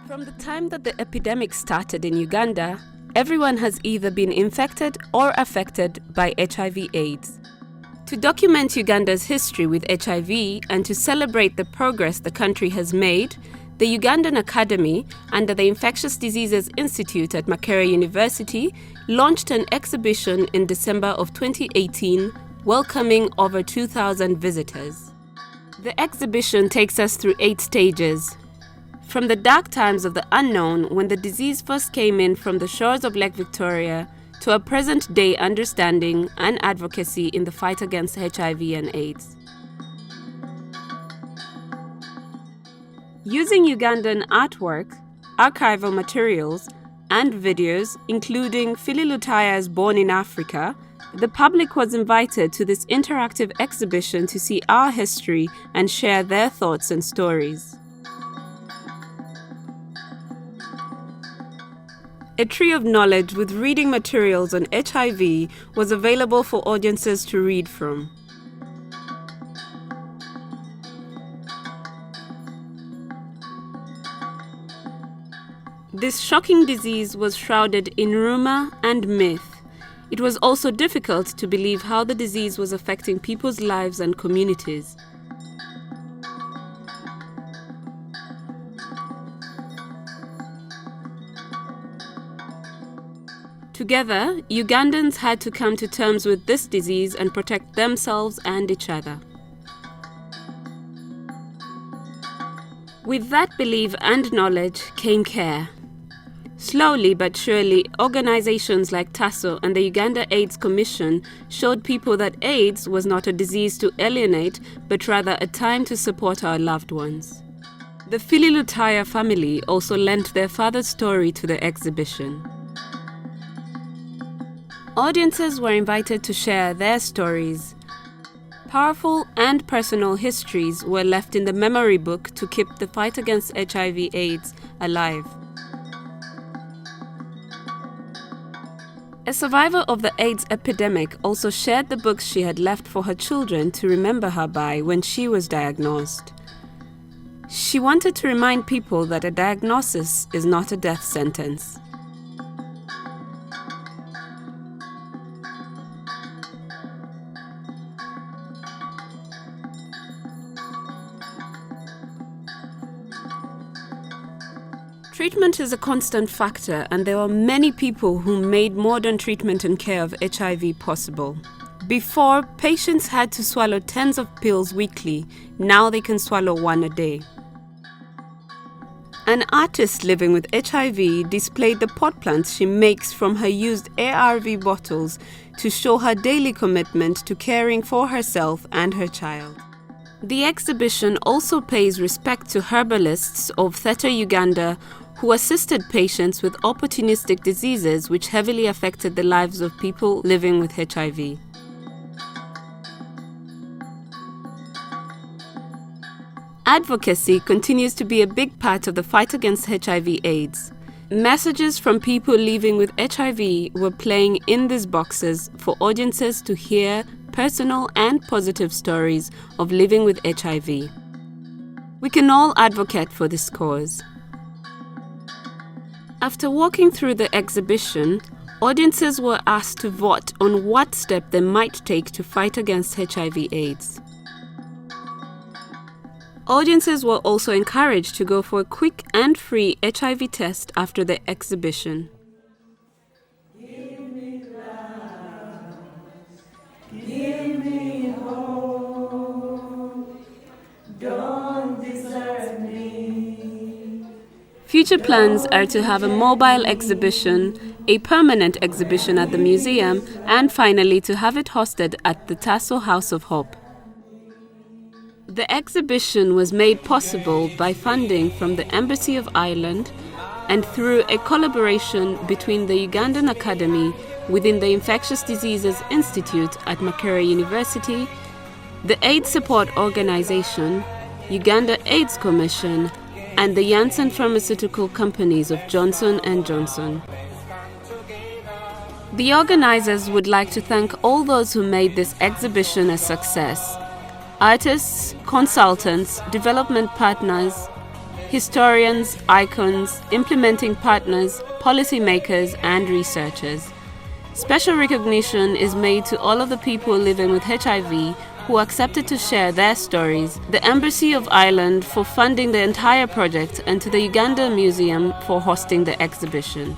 From the time that the epidemic started in Uganda, everyone has either been infected or affected by HIV/AIDS. To document Uganda's history with HIV and to celebrate the progress the country has made, the Ugandan Academy, under the Infectious Diseases Institute at Makerere University, launched an exhibition in December of 2018, welcoming over 2,000 visitors. The exhibition takes us through 8 stages. From the dark times of the unknown, when the disease first came in from the shores of Lake Victoria, to a present-day understanding and advocacy in the fight against HIV and AIDS. Using Ugandan artwork, archival materials, and videos, including Phili Lutaya's Born in Africa, the public was invited to this interactive exhibition to see our history and share their thoughts and stories. A tree of knowledge with reading materials on HIV was available for audiences to read from. This shocking disease was shrouded in rumor and myth. It was also difficult to believe how the disease was affecting people's lives and communities. Together, Ugandans had to come to terms with this disease and protect themselves and each other. With that belief and knowledge came care. Slowly but surely, organizations like TASO and the Uganda AIDS Commission showed people that AIDS was not a disease to alienate, but rather a time to support our loved ones. The Phili Lutaya family also lent their father's story to the exhibition. Audiences were invited to share their stories. Powerful and personal histories were left in the memory book to keep the fight against HIV/AIDS alive. A survivor of the AIDS epidemic also shared the books she had left for her children to remember her by when she was diagnosed. She wanted to remind people that a diagnosis is not a death sentence. Treatment is a constant factor, and there are many people who made modern treatment and care of HIV possible. Before, patients had to swallow tens of pills weekly. Now they can swallow 1 a day. An artist living with HIV displayed the pot plants she makes from her used ARV bottles to show her daily commitment to caring for herself and her child. The exhibition also pays respect to herbalists of Theta Uganda who assisted patients with opportunistic diseases which heavily affected the lives of people living with HIV. Advocacy continues to be a big part of the fight against HIV/AIDS. Messages from people living with HIV were playing in these boxes for audiences to hear personal and positive stories of living with HIV. We can all advocate for this cause. After walking through the exhibition, audiences were asked to vote on what step they might take to fight against HIV/AIDS. Audiences were also encouraged to go for a quick and free HIV test after the exhibition. Give me love, give me hope, don't desert me. Future plans are to have a mobile exhibition, a permanent exhibition at the museum, and finally to have it hosted at the TASO House of Hope. The exhibition was made possible by funding from the Embassy of Ireland and through a collaboration between the Ugandan Academy within the Infectious Diseases Institute at Makerere University, the AIDS Support Organization, Uganda AIDS Commission, and the Janssen Pharmaceutical Companies of Johnson & Johnson. The organizers would like to thank all those who made this exhibition a success: artists, consultants, development partners, historians, icons, implementing partners, policymakers, and researchers. Special recognition is made to all of the people living with HIV who accepted to share their stories, the Embassy of Ireland for funding the entire project, and to the Uganda Museum for hosting the exhibition.